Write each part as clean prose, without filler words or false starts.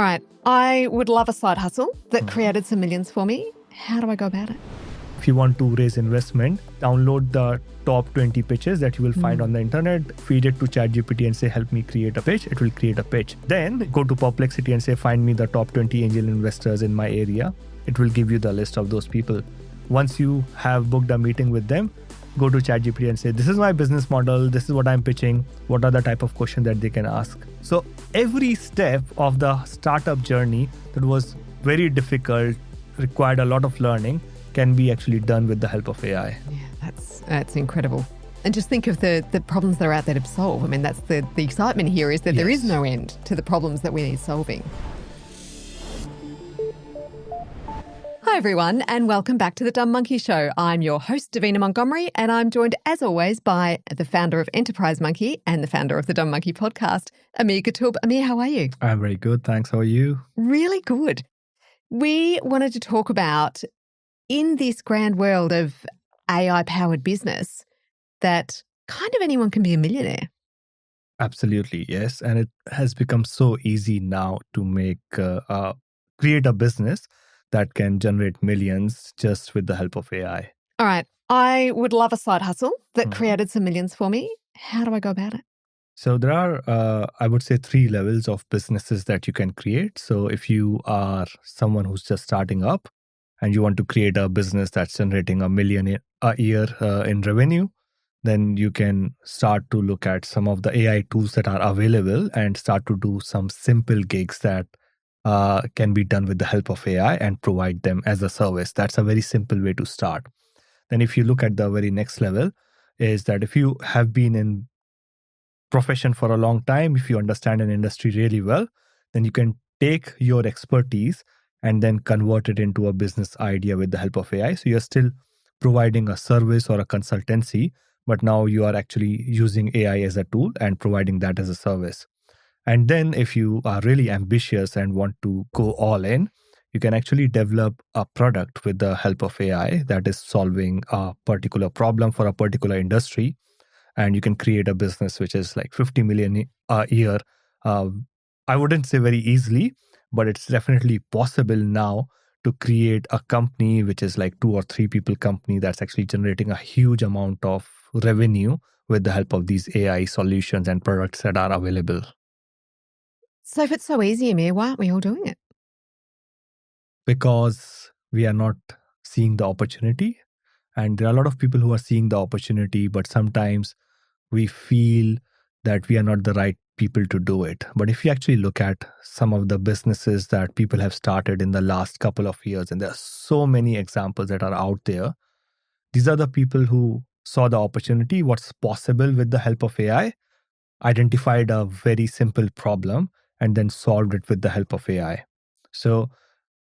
All right, I would love a side hustle that created some millions for me. How do I go about it? If you want to raise investment, download the top 20 pitches that you will find on the internet, feed it to ChatGPT and say, help me create a pitch. It will create a pitch. Then go to Perplexity and say, find me the top 20 angel investors in my area. It will give you the list of those people. Once you have booked a meeting with them, go to ChatGPT and say, this is my business model. This is what I'm pitching. What are the type of questions that they can ask? So every step of the startup journey that was very difficult, required a lot of learning, can be actually done with the help of AI. Yeah, that's incredible. And just think of the problems that are out there to solve. I mean, that's the excitement here is that there is no end to the problems that we need solving. Hi everyone, and welcome back to The Dumb Monkey Show. I'm your host, Davina Montgomery, and I'm joined as always by the founder of Enterprise Monkey and the founder of the Dumb Monkey podcast, Aamir Qutub. Aamir, how are you? I'm very good, thanks. How are you? Really good. We wanted to talk about, in this grand world of AI-powered business, that kind of anyone can be a millionaire. Absolutely, yes. And it has become so easy now to create a business that can generate millions just with the help of AI. All right. I would love a side hustle that created some millions for me. How do I go about it? So there are, I would say, 3 levels of businesses that you can create. So if you are someone who's just starting up and you want to create a business that's generating $1 million a year in revenue, then you can start to look at some of the AI tools that are available and start to do some simple gigs that can be done with the help of AI and provide them as a service. That's a very simple way to start. Then if you look at the very next level, is that if you have been in profession for a long time, if you understand an industry really well, then you can take your expertise and then convert it into a business idea with the help of AI. So you're still providing a service or a consultancy, but now you are actually using AI as a tool and providing that as a service. And then if you are really ambitious and want to go all in, you can actually develop a product with the help of AI that is solving a particular problem for a particular industry. And you can create a business which is like 50 million a year. I wouldn't say very easily, but it's definitely possible now to create a company which is like 2 or 3 people company that's actually generating a huge amount of revenue with the help of these AI solutions and products that are available. So if it's so easy, Aamir, why aren't we all doing it? Because we are not seeing the opportunity. And there are a lot of people who are seeing the opportunity, but sometimes we feel that we are not the right people to do it. But if you actually look at some of the businesses that people have started in the last couple of years, and there are so many examples that are out there, these are the people who saw the opportunity, what's possible with the help of AI, identified a very simple problem, and then solved it with the help of AI. So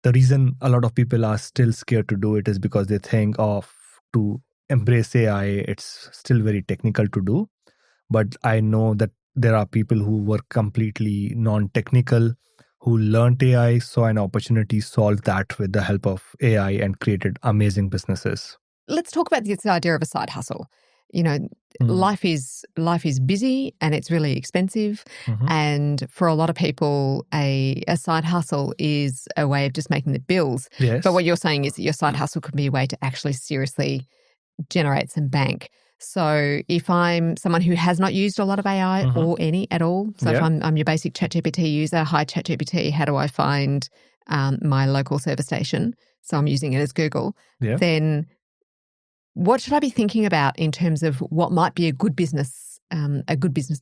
the reason a lot of people are still scared to do it is because they think to embrace AI, it's still very technical to do. But I know that there are people who were completely non-technical, who learned AI, saw an opportunity, solved that with the help of AI and created amazing businesses. Let's talk about this idea of a side hustle. You know, life is busy and it's really expensive. And for a lot of people, a side hustle is a way of just making the bills. Yes. But what you're saying is that your side hustle could be a way to actually seriously generate some bank. So if I'm someone who has not used a lot of AI or any at all, so if I'm your basic ChatGPT user, hi ChatGPT, how do I find my local service station? So I'm using it as Google. Then what should I be thinking about in terms of what might be a good business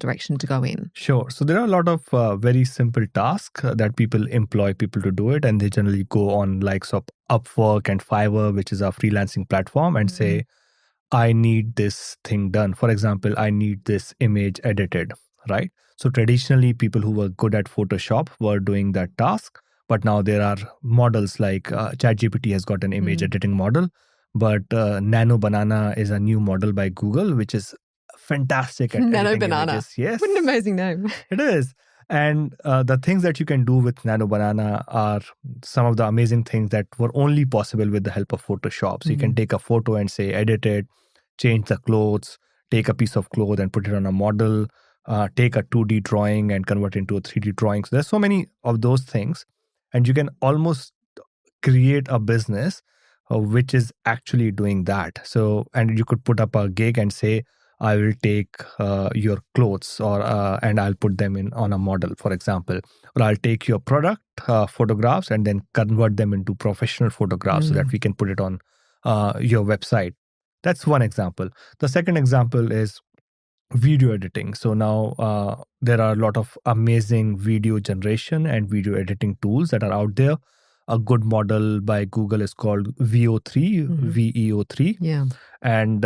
direction to go in? Sure. So there are a lot of very simple tasks that people employ people to do it. And they generally go on likes of Upwork and Fiverr, which is a freelancing platform, and say, I need this thing done. For example, I need this image edited, right? So traditionally, people who were good at Photoshop were doing that task. But now there are models like ChatGPT has got an image editing model. But Nano Banana is a new model by Google, which is fantastic at Nano editing Banana. images. Yes. What an amazing name. It is. And the things that you can do with Nano Banana are some of the amazing things that were only possible with the help of Photoshop. So you can take a photo and say, edit it, change the clothes, take a piece of cloth and put it on a model, take a 2D drawing and convert into a 3D drawing. So there's so many of those things, and you can almost create a business which is actually doing that. So, and you could put up a gig and say, I will take your clothes and I'll put them in on a model, for example. Or I'll take your product photographs and then convert them into professional photographs so that we can put it on your website. That's one example. The second example is video editing. So now there are a lot of amazing video generation and video editing tools that are out there. A good model by Google is called VO3, VEO3. Yeah. And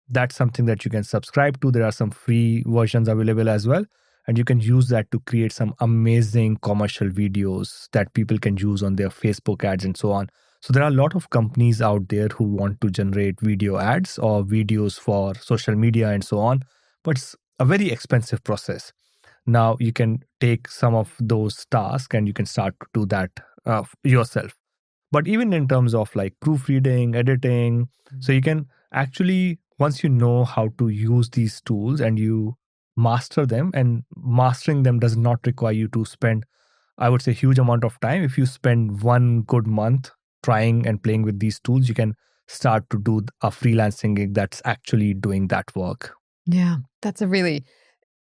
that's something that you can subscribe to. There are some free versions available as well. And you can use that to create some amazing commercial videos that people can use on their Facebook ads and so on. So there are a lot of companies out there who want to generate video ads or videos for social media and so on. But it's a very expensive process. Now you can take some of those tasks and you can start to do that yourself. But even in terms of like proofreading, editing, so you can actually, once you know how to use these tools and you master them, and mastering them does not require you to spend, I would say, huge amount of time. If you spend one good month trying and playing with these tools, you can start to do a freelancing gig that's actually doing that work. Yeah, that's a really,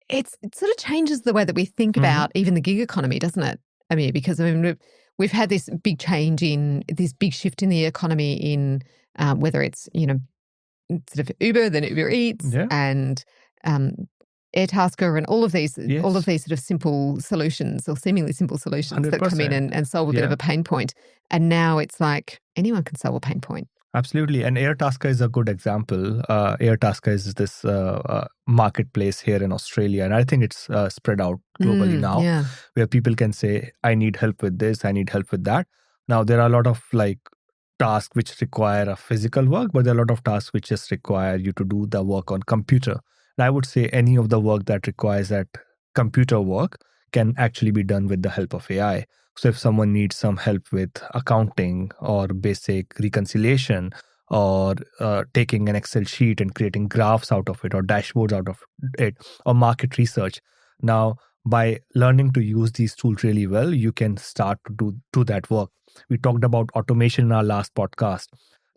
it sort of changes the way that we think about even the gig economy, doesn't it, Aamir? Because I mean, we've had this big change in this big shift in the economy in whether it's, sort of Uber, then Uber Eats and Airtasker and all of these sort of simple solutions or seemingly simple solutions 100%. that come in and solve a bit of a pain point. And now it's like anyone can solve a pain point. Absolutely. And Airtasker is a good example. Airtasker is this marketplace here in Australia. And I think it's spread out globally now, where people can say, I need help with this, I need help with that. Now, there are a lot of like tasks which require a physical work, but there are a lot of tasks which just require you to do the work on computer. And I would say any of the work that requires that computer work can actually be done with the help of AI. So if someone needs some help with accounting or basic reconciliation or taking an Excel sheet and creating graphs out of it or dashboards out of it or market research, now by learning to use these tools really well, you can start to do that work. We talked about automation in our last podcast.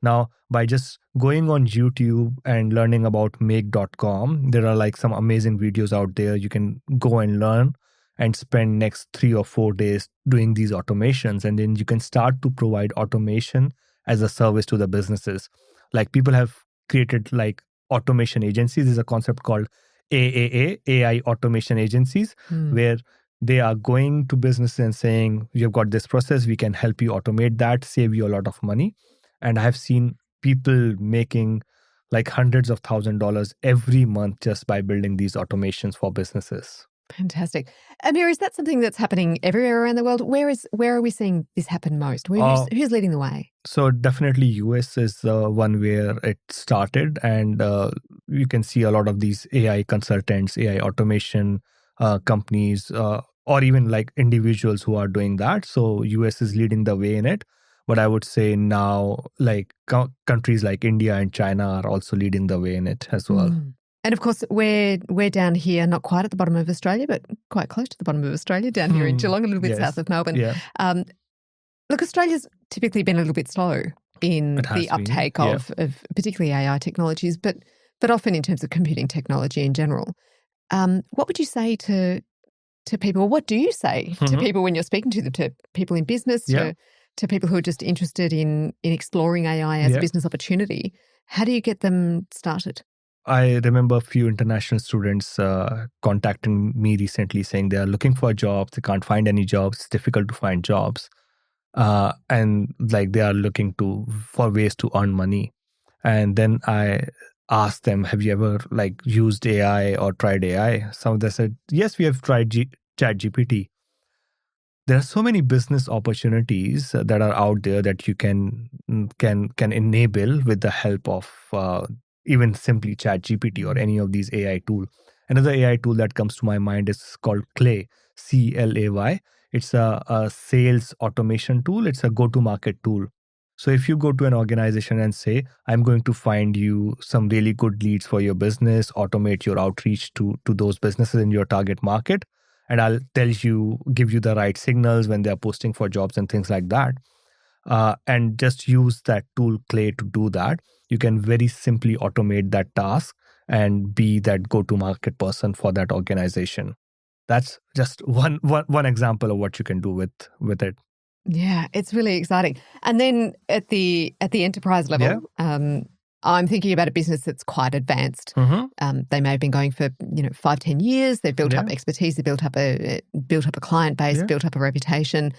Now, by just going on YouTube and learning about make.com, there are like some amazing videos out there. You can go and learn and spend next 3 or 4 days doing these automations. And then you can start to provide automation as a service to the businesses. Like people have created like automation agencies. There's a concept called AAA, AI automation agencies, where they are going to businesses and saying, you've got this process, we can help you automate that, save you a lot of money. And I have seen people making like hundreds of $1,000s every month just by building these automations for businesses. Fantastic. Aamir, is that something that's happening everywhere around the world? Where are we seeing this happen most? Who's leading the way? So definitely US is the one where it started, and you can see a lot of these AI consultants, AI automation companies, or even like individuals who are doing that. So US is leading the way in it. But I would say now like countries like India and China are also leading the way in it as well. And of course, we're down here, not quite at the bottom of Australia, but quite close to the bottom of Australia, down here in Geelong, a little bit south of Melbourne. Yeah. Look, Australia's typically been a little bit slow in the uptake of particularly AI technologies, but often in terms of computing technology in general. What would you say to people? What do you say to people when you're speaking to them, to people in business, to people who are just interested in exploring AI as a business opportunity? How do you get them started? I remember a few international students contacting me recently saying they are looking for jobs, they can't find any jobs, it's difficult to find jobs. And like they are looking for ways to earn money. And then I asked them, have you ever like used AI or tried AI? Some of them said, yes, we have tried ChatGPT. There are so many business opportunities that are out there that you can enable with the help of even simply ChatGPT or any of these AI tools. Another AI tool that comes to my mind is called Clay, CLAY. It's a sales automation tool. It's a go-to-market tool. So if you go to an organization and say, I'm going to find you some really good leads for your business, automate your outreach to those businesses in your target market, and I'll give you the right signals when they're posting for jobs and things like that, and just use that tool Clay to do that, you can very simply automate that task and be that go-to-market person for that organization. That's just one example of what you can do with it. Yeah, it's really exciting. And then at the enterprise level, I'm thinking about a business that's quite advanced. They may have been going for 5-10 years. They've built up expertise. They built up a client base, built up a reputation.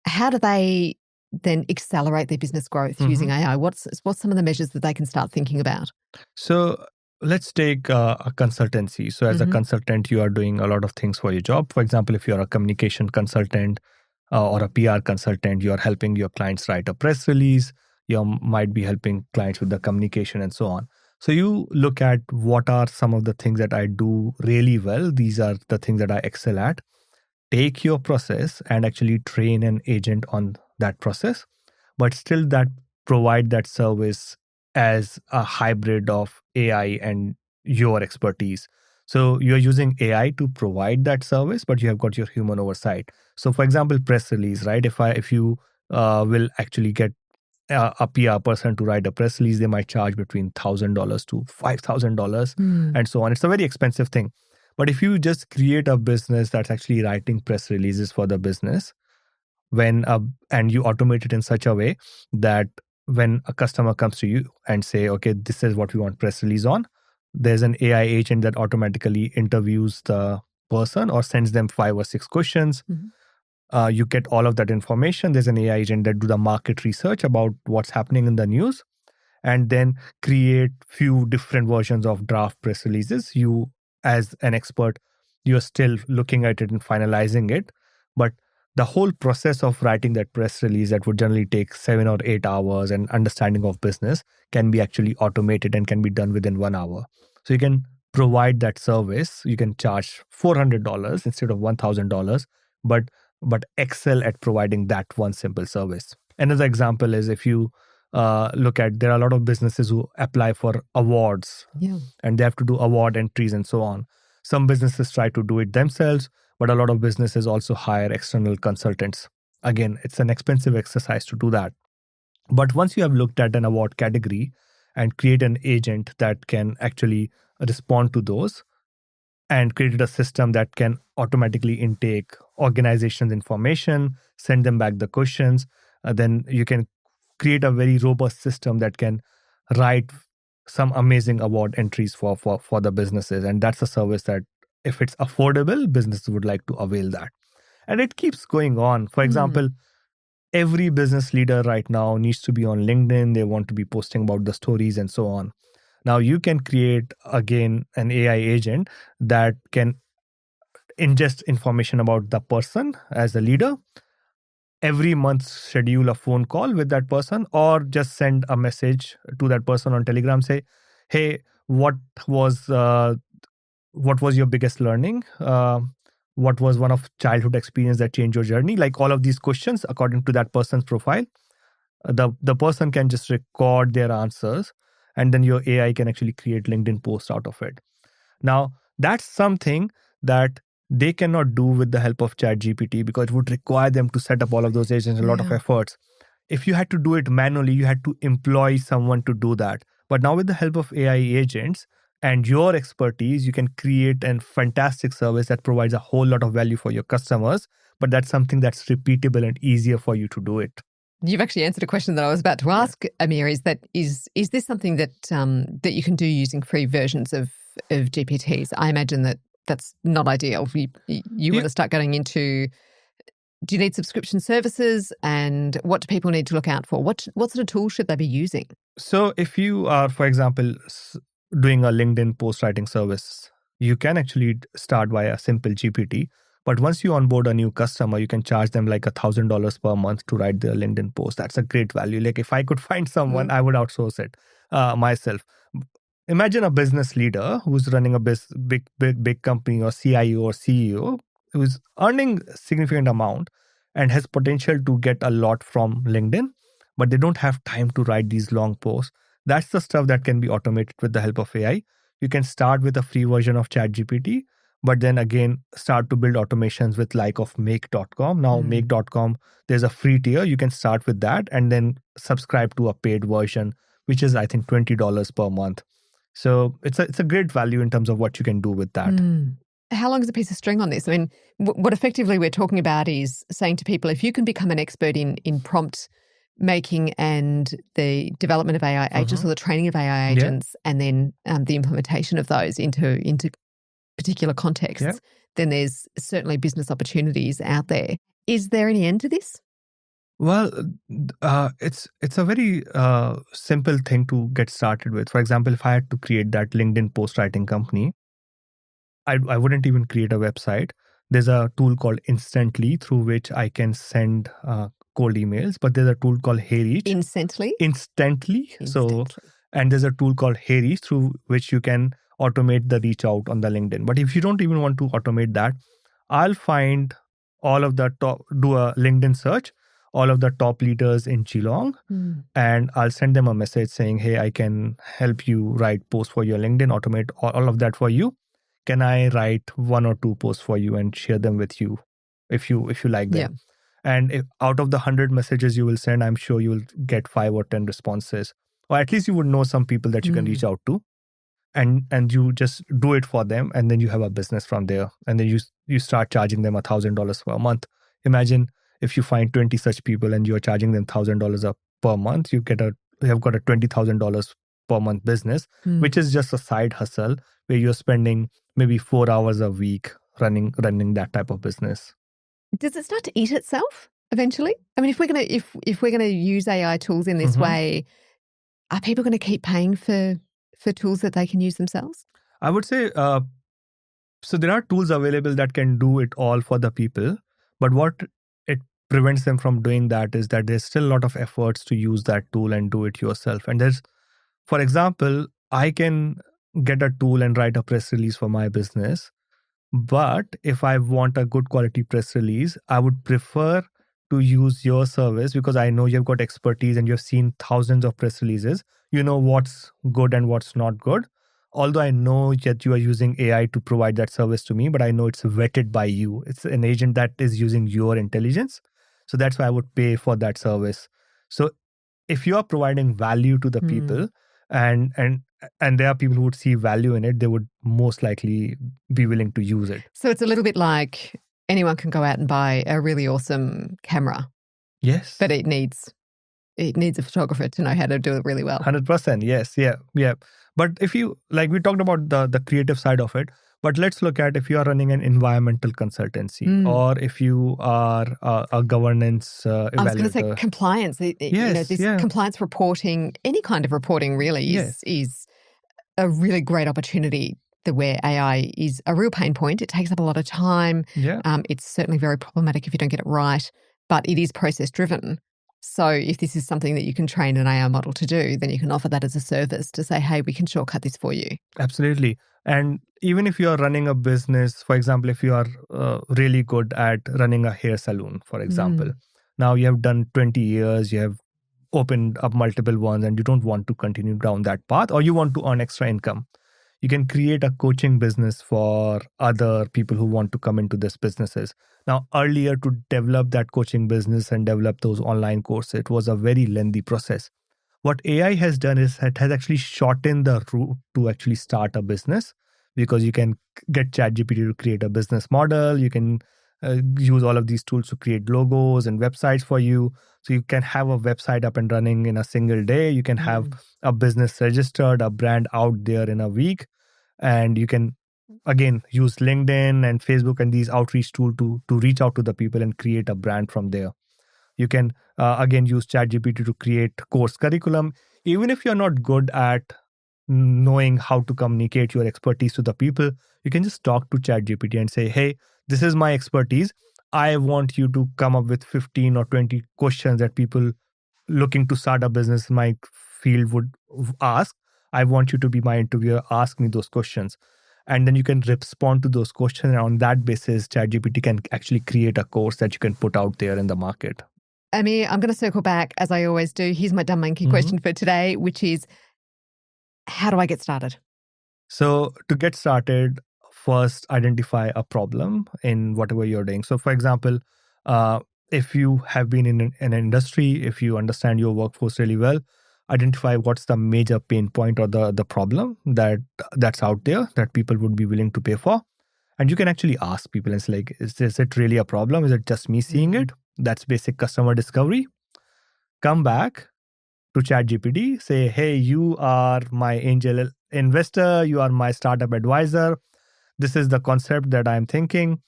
How do they then accelerate their business growth using AI? What's some of the measures that they can start thinking about? So let's take a consultancy. So as a consultant, you are doing a lot of things for your job. For example, if you're a communication consultant or a PR consultant, you are helping your clients write a press release. You might be helping clients with the communication and so on. So you look at what are some of the things that I do really well. These are the things that I excel at. Take your process and actually train an agent on that process, but still that provide that service as a hybrid of AI and your expertise. So you're using AI to provide that service, but you have got your human oversight. So for example, press release, right? If you will actually get a PR person to write a press release, they might charge between $1,000 to $5,000 and so on. It's a very expensive thing. But if you just create a business that's actually writing press releases for the business, and you automate it in such a way that when a customer comes to you and say, okay, this is what we want press release on, there's an AI agent that automatically interviews the person or sends them 5 or 6 questions. You get all of that information. There's an AI agent that do the market research about what's happening in the news, and then create few different versions of draft press releases. You, as an expert, you're still looking at it and finalizing it. But the whole process of writing that press release that would generally take 7 or 8 hours and understanding of business can be actually automated and can be done within 1 hour. So you can provide that service. You can charge $400 instead of $1,000, but excel at providing that one simple service. Another example is if you look at, there are a lot of businesses who apply for awards and they have to do award entries and so on. Some businesses try to do it themselves, but a lot of businesses also hire external consultants. Again, it's an expensive exercise to do that. But once you have looked at an award category and create an agent that can actually respond to those and created a system that can automatically intake organizations' information, send them back the questions, then you can create a very robust system that can write some amazing award entries for the businesses. And that's a service that, if it's affordable, businesses would like to avail that. And it keeps going on. For example, every business leader right now needs to be on LinkedIn. They want to be posting about the stories and so on. Now you can create, again, an AI agent that can ingest information about the person as a leader, every month schedule a phone call with that person, or just send a message to that person on Telegram, say, hey, what was your biggest learning? What was one of childhood experience that changed your journey? Like all of these questions according to that person's profile. The person can just record their answers, and then your AI can actually create LinkedIn posts out of it. Now, that's something that they cannot do with the help of ChatGPT, because it would require them to set up all of those agents, a lot of efforts. If you had to do it manually, you had to employ someone to do that. But now with the help of AI agents and your expertise, you can create a fantastic service that provides a whole lot of value for your customers. But that's something that's repeatable and easier for you to do it. You've actually answered a question that I was about to ask, Aamir. Is this something that that you can do using free versions of GPTs? I imagine that's not ideal. You want to start going into, do you need subscription services, and what do people need to look out for? What sort of tools should they be using? So if you are, for example, doing a LinkedIn post writing service, you can actually start via a simple GPT. But once you onboard a new customer, you can charge them like $1,000 per month to write their LinkedIn post. That's a great value. Like if I could find someone, I would outsource it myself. Imagine a business leader who's running a big company, or CIO or CEO, who's earning a significant amount and has potential to get a lot from LinkedIn, but they don't have time to write these long posts. That's the stuff that can be automated with the help of AI. You can start with a free version of ChatGPT, but then again, start to build automations with like of make.com. Now, make.com, there's a free tier. You can start with that and then subscribe to a paid version, which is, I think, $20 per month. So it's a great value in terms of what you can do with that. How long is a piece of string on this? I mean, what effectively we're talking about is saying to people, if you can become an expert in prompt making and the development of AI agents or the training of AI agents and then the implementation of those into particular contexts, then there's certainly business opportunities out there. Is there any end to this? Well, it's a very simple thing to get started with. For example, if I had to create that LinkedIn post writing company, I wouldn't even create a website. There's a tool called Instantly through which I can send cold emails, but there's a tool called HeyReach. Instantly. So, and there's a tool called HeyReach through which you can automate the reach out on the LinkedIn. But if you don't even want to automate that, I'll find all of the top, do a LinkedIn search, all of the top leaders in Geelong, and I'll send them a message saying, hey, I can help you write posts for your LinkedIn, automate all of that for you. Can I write 1 or 2 posts for you and share them with you if you like them? And if out of the 100 messages you will send, I'm sure you will get 5 or 10 responses. Or at least you would know some people that you can reach out to. And you just do it for them, and then you have a business from there. And then you start charging them $1,000 per month. Imagine if you find 20 such people and you're charging them $1,000 per month, you have got a $20,000 per month business, which is just a side hustle where you're spending maybe 4 hours a week running that type of business. Does it start to eat itself eventually? I mean, if we're gonna use AI tools in this way, are people going to keep paying for tools that they can use themselves? I would say so. There are tools available that can do it all for the people, but what it prevents them from doing that is that there's still a lot of efforts to use that tool and do it yourself. And there's, for example, I can get a tool and write a press release for my business. But if I want a good quality press release, I would prefer to use your service because I know you've got expertise and you've seen thousands of press releases. You know what's good and what's not good. Although I know that you are using AI to provide that service to me, but I know it's vetted by you. It's an agent that is using your intelligence. So that's why I would pay for that service. So if you are providing value to the people and there are people who would see value in it, they would most likely be willing to use it. So it's a little bit like anyone can go out and buy a really awesome camera. Yes. But it needs a photographer to know how to do it really well. 100%. Yes. Yeah. But if you, like we talked about the creative side of it, but let's look at if you are running an environmental consultancy or if you are a governance evaluator. I was going to say compliance. Compliance reporting, any kind of reporting really is a really great opportunity where AI is a real pain point. It takes up a lot of time. It's certainly very problematic if you don't get it right, but it is process driven. So if this is something that you can train an AI model to do, then you can offer that as a service to say, hey, we can shortcut this for you. Absolutely. And even if you are running a business, for example, if you are really good at running a hair salon, for example, now you have done 20 years, you have opened up multiple ones and you don't want to continue down that path or you want to earn extra income. You can create a coaching business for other people who want to come into these businesses. Now, earlier to develop that coaching business and develop those online courses, it was a very lengthy process. What AI has done is it has actually shortened the route to actually start a business because you can get ChatGPT to create a business model. You can use all of these tools to create logos and websites for you. So you can have a website up and running in a single day. You can have a business registered, a brand out there in a week. And you can, again, use LinkedIn and Facebook and these outreach tools to reach out to the people and create a brand from there. You can, again, use ChatGPT to create course curriculum. Even if you're not good at knowing how to communicate your expertise to the people, you can just talk to ChatGPT and say, hey, this is my expertise. I want you to come up with 15 or 20 questions that people looking to start a business in my field would ask. I want you to be my interviewer. Ask me those questions. And then you can respond to those questions. And on that basis, ChatGPT can actually create a course that you can put out there in the market. Aamir, I'm going to circle back as I always do. Here's my dumb monkey question for today, which is, how do I get started? So to get started, first identify a problem in whatever you're doing. So for example, if you have been in an industry, if you understand your workforce really well, identify what's the major pain point or the problem that's out there that people would be willing to pay for. And you can actually ask people, and it's like, is it really a problem? Is it just me seeing it? That's basic customer discovery. Come back to ChatGPT, say, hey, you are my angel investor, you are my startup advisor. This is the concept that I'm thinking.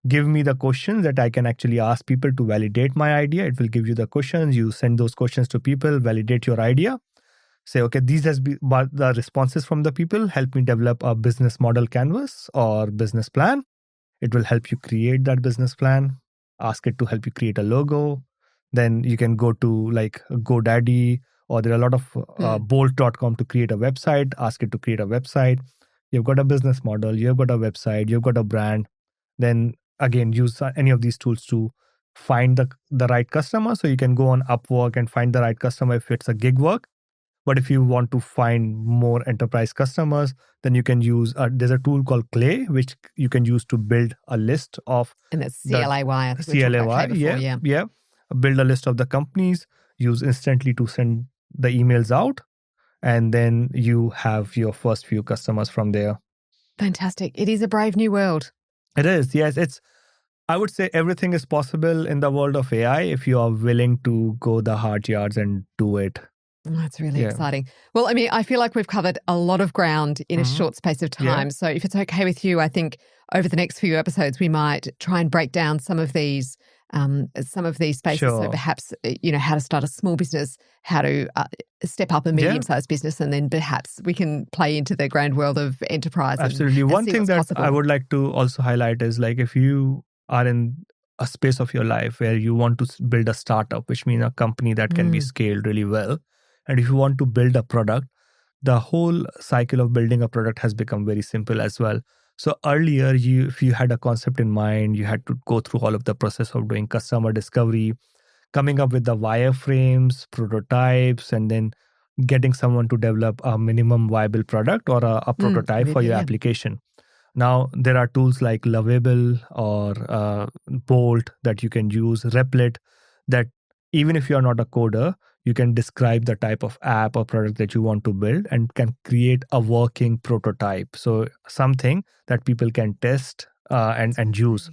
Give me the questions that I can actually ask people to validate my idea. It will give you the questions. You send those questions to people, validate your idea. Say, okay, these has been the responses from the people. Help me develop a business model canvas or business plan. It will help you create that business plan. Ask it to help you create a logo. Then you can go to like GoDaddy, or there are a lot of bolt.com to create a website. Ask it to create a website. You've got a business model, you've got a website, you've got a brand. Then again, use any of these tools to find the right customer. So you can go on Upwork and find the right customer if it's a gig work. But if you want to find more enterprise customers, then you can use, there's a tool called Clay, which you can use to build a list of. And that's CLAY, I think we talked about Clay before, yeah. Build a list of the companies, use Instantly to send the emails out, and then you have your first few customers from there. Fantastic. It is a brave new world. It is, yes. I would say everything is possible in the world of AI if you are willing to go the hard yards and do it. That's really exciting. Well, I mean, I feel like we've covered a lot of ground in a short space of time. So if it's okay with you, I think over the next few episodes, we might try and break down some of these spaces. Sure. So perhaps, how to start a small business, how to step up a medium-sized business, and then perhaps we can play into the grand world of enterprise. Absolutely. One thing that possible. I would like to also highlight is like, if you are in a space of your life where you want to build a startup, which means a company that can be scaled really well. And if you want to build a product, the whole cycle of building a product has become very simple as well. So earlier, if you had a concept in mind, you had to go through all of the process of doing customer discovery, coming up with the wireframes, prototypes, and then getting someone to develop a minimum viable product or a prototype for your application. Now, there are tools like Lovable or Bolt that you can use, Replit, that even if you're not a coder, you can describe the type of app or product that you want to build and can create a working prototype. So something that people can test and use.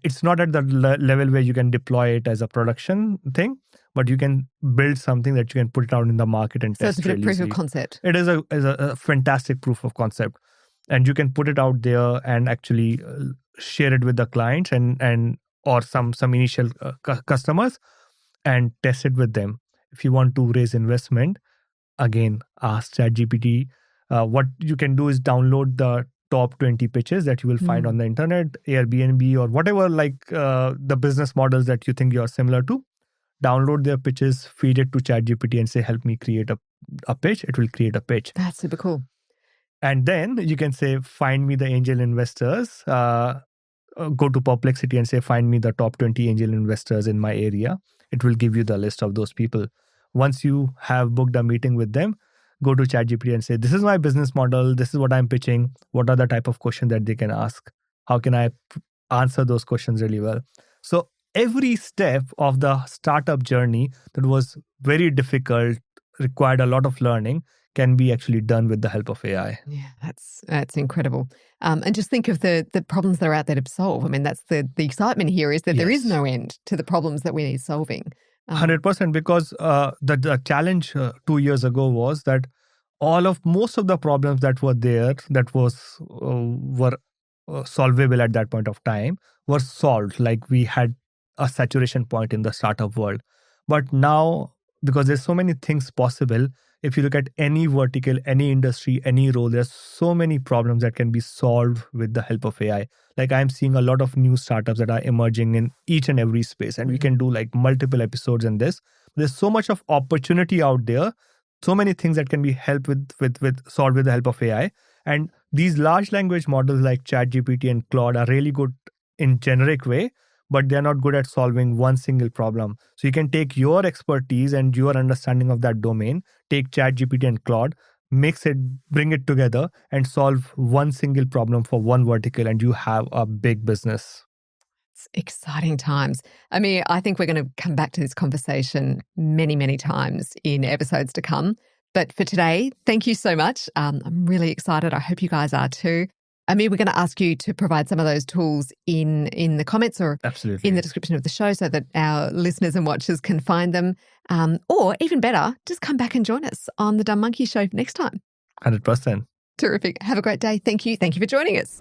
It's not at the level where you can deploy it as a production thing, but you can build something that you can put it out in the market and test. So it's a bit of proof of concept. It is a fantastic proof of concept. And you can put it out there and actually share it with the clients and or some initial customers and test it with them. If you want to raise investment, again, ask ChatGPT. What you can do is download the top 20 pitches that you will find on the internet, Airbnb or whatever, like the business models that you think you are similar to. Download their pitches, feed it to ChatGPT and say, help me create a pitch. It will create a pitch. That's super cool. And then you can say, find me the angel investors. Go to Perplexity and say, find me the top 20 angel investors in my area. It will give you the list of those people. Once you have booked a meeting with them, go to ChatGPT and say, this is my business model. This is what I'm pitching. What are the type of questions that they can ask? How can I answer those questions really well? So every step of the startup journey that was very difficult, required a lot of learning, can be actually done with the help of AI. Yeah, that's incredible. And just think of the problems that are out there to solve. I mean, that's the excitement here is that there is no end to the problems that we need solving. 100%, because the challenge 2 years ago was that most of the problems that were there that were solvable at that point of time were solved. Like we had a saturation point in the startup world. But now, because there's so many things possible, if you look at any vertical, any industry, any role, there's so many problems that can be solved with the help of AI. Like I'm seeing a lot of new startups that are emerging in each and every space, and we can do like multiple episodes in this. There's so much of opportunity out there, so many things that can be helped with solved with the help of AI. And these large language models like ChatGPT and Claude are really good in generic way, but they're not good at solving one single problem. So you can take your expertise and your understanding of that domain, take ChatGPT and Claude, mix it, bring it together, and solve one single problem for one vertical, and you have a big business. It's exciting times. Aamir, I think we're going to come back to this conversation many, many times in episodes to come. But for today, thank you so much. I'm really excited. I hope you guys are too. Aamir, we're going to ask you to provide some of those tools in the comments or Absolutely in the description of the show so that our listeners and watchers can find them. Or even better, just come back and join us on the Dumb Monkey Show next time. 100%. Terrific. Have a great day. Thank you. Thank you for joining us.